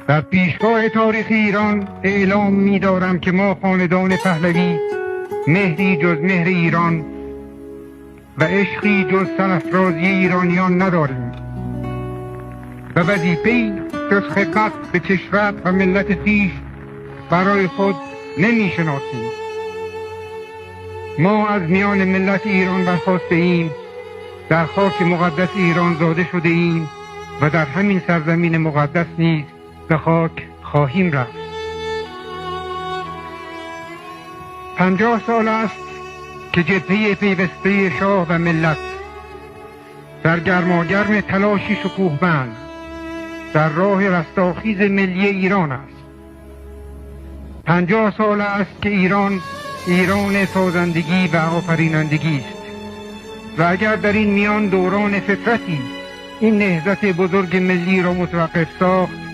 در پیشگاه تاریخ ایران اعلام می دارم که ما خاندان پهلوی مهری جز مهر ایران و عشقی جز سرافرازی ایرانیان نداریم و وظیفه‌ای جز خدمت به کشور و ملت خویش برای خود نمی شناسیم. ما از میان ملت ایران برخاسته ایم، در خاک مقدس ایران زاده شده ایم و در همین سرزمین مقدس نیز به خاک خواهیم رفت. 50 سال است که جبهه پیوسته شاه و ملت در گرماگرم تلاشی شکوهمند در راه رستاخیز ملی ایران است. 50 سال است که ایران سازندگی و آفرینندگی است و اگر در این میان دوران فترتی این نهضت بزرگ ملی را متوقف ساخت،